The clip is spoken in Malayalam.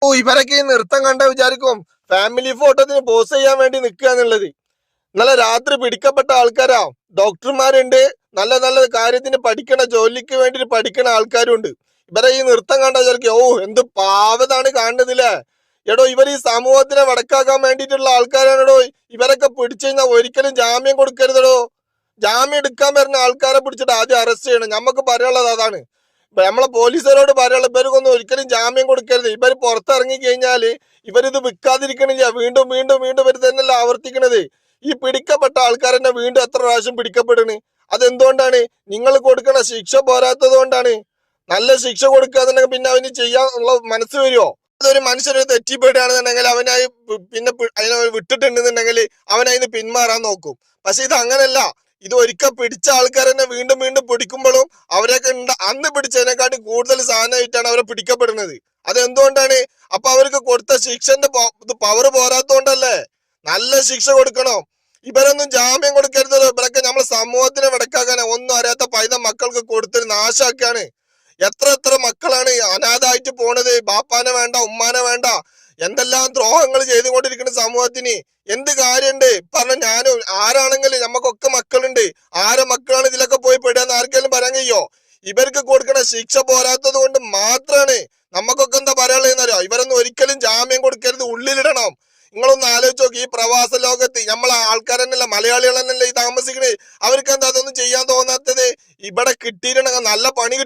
ഓ, ഇവരൊക്കെ ഈ നൃത്തം കണ്ട വിചാരിക്കും ഫാമിലി ഫോട്ടോത്തിന് പോസ് ചെയ്യാൻ വേണ്ടി നിൽക്കുക എന്നുള്ളത്. ഇന്നലെ രാത്രി പിടിക്കപ്പെട്ട ആൾക്കാരാ. ഡോക്ടർമാരുണ്ട്, നല്ല നല്ല കാര്യത്തിന് പഠിക്കണ, ജോലിക്ക് വേണ്ടി പഠിക്കണ ആൾക്കാരുണ്ട്. ഇവരെ ഈ നൃത്തം കണ്ട വിചാരിക്കും ഓ എന്ത് പാവതാണ് കാണുന്നതില്ലേ. എടോ, ഇവർ ഈ സമൂഹത്തിനെ വടക്കാക്കാൻ വേണ്ടിയിട്ടുള്ള ആൾക്കാരാണെടോ. ഇവരൊക്കെ പിടിച്ചു കഴിഞ്ഞാൽ ഒരിക്കലും ജാമ്യം കൊടുക്കരുതടോ. ജാമ്യം എടുക്കാൻ വരുന്ന ആൾക്കാരെ പിടിച്ചിട്ട് ആദ്യം അറസ്റ്റ് ചെയ്യണം. നമുക്ക് പറയാനുള്ളത് അതാണ്. നമ്മളെ പോലീസുകാരോട് പറയാനുള്ള, ഇവർക്കൊന്നും ഒരിക്കലും ജാമ്യം കൊടുക്കരുത്. ഇവർ പുറത്തിറങ്ങി കഴിഞ്ഞാല് ഇവരിത് വിൽക്കാതിരിക്കണില്ല. വീണ്ടും വീണ്ടും വീണ്ടും ഇവർ തന്നെയല്ല ആവർത്തിക്കണത്. ഈ പിടിക്കപ്പെട്ട ആൾക്കാർ തന്നെ വീണ്ടും എത്ര പ്രാവശ്യം പിടിക്കപ്പെടുന്നു? അതെന്തുകൊണ്ടാണ്? നിങ്ങൾ കൊടുക്കണ ശിക്ഷ പോരാത്തത് കൊണ്ടാണ്. നല്ല ശിക്ഷ കൊടുക്കാന്നുണ്ടെങ്കിൽ പിന്നെ അവന് ചെയ്യാനുള്ള മനസ്സ് വരുമോ? അതൊരു മനുഷ്യന് തെറ്റിപ്പെടുകയാണെന്നുണ്ടെങ്കിൽ അവനായി പിന്നെ അതിനെ വിട്ടിട്ടുണ്ടെന്നുണ്ടെങ്കിൽ അവനതിന് പിന്മാറാൻ നോക്കും. പക്ഷെ ഇത് അങ്ങനല്ല. ഇത് ഒരിക്കൽ പിടിച്ച ആൾക്കാർ തന്നെ വീണ്ടും വീണ്ടും പിടിക്കുമ്പോഴും അവരൊക്കെ അന്ന് പിടിച്ചതിനെക്കാട്ടി കൂടുതൽ സാധനമായിട്ടാണ് അവരെ പിടിക്കപ്പെടുന്നത്. അതെന്തുകൊണ്ടാണ്? അപ്പൊ അവർക്ക് കൊടുത്ത ശിക്ഷന്റെ പവർ പോരാത്തോണ്ടല്ലേ. നല്ല ശിക്ഷ കൊടുക്കണം. ഇവരൊന്നും ജാമ്യം കൊടുക്കരുതല്ലോ. ഇവരൊക്കെ നമ്മളെ സമൂഹത്തിനെ വെടക്കാക്കാനാ. ഒന്നും അറിയാത്ത പൈത മക്കൾക്ക് കൊടുത്തൊരു നാശാക്കാണ്. എത്ര എത്ര മക്കളാണ് അനാഥായിട്ട് പോണത്. ബാപ്പാനെ വേണ്ട, ഉമ്മാനെ വേണ്ട, എന്തെല്ലാം ദ്രോഹങ്ങൾ ചെയ്തുകൊണ്ടിരിക്കുന്ന സമൂഹത്തിന്. എന്ത് കാര്യമുണ്ട് പറഞ്ഞ? ഞാനും ആരാണെങ്കിലും നമുക്കൊക്കെ മക്കളുണ്ട്. ആരെ മക്കളാണ് ഇതിലൊക്കെ പോയി പെടുകയെന്ന് ആർക്കെങ്കിലും പറയാൻ കഴിയോ? ഇവർക്ക് കൊടുക്കണ ശിക്ഷ പോരാത്തത് കൊണ്ട് മാത്രമാണ്. നമുക്കൊക്കെ എന്താ പറയാനുള്ളതെന്നറിയോ? ഇവരൊന്നും ഒരിക്കലും ജാമ്യം കൊടുക്കരുത്, ഉള്ളിലിടണം. നിങ്ങളൊന്ന് ആലോചിച്ച് നോക്കി. ഈ പ്രവാസ ലോകത്ത് നമ്മളെ ആൾക്കാർ തന്നെയല്ല, മലയാളികൾ തന്നെയല്ല ഈ താമസിക്കണേ. അവർക്ക് എന്താ അതൊന്നും ചെയ്യാൻ തോന്നാത്തത്? ഇവിടെ കിട്ടിയിട്ടുണ്ടെങ്കിൽ നല്ല പണി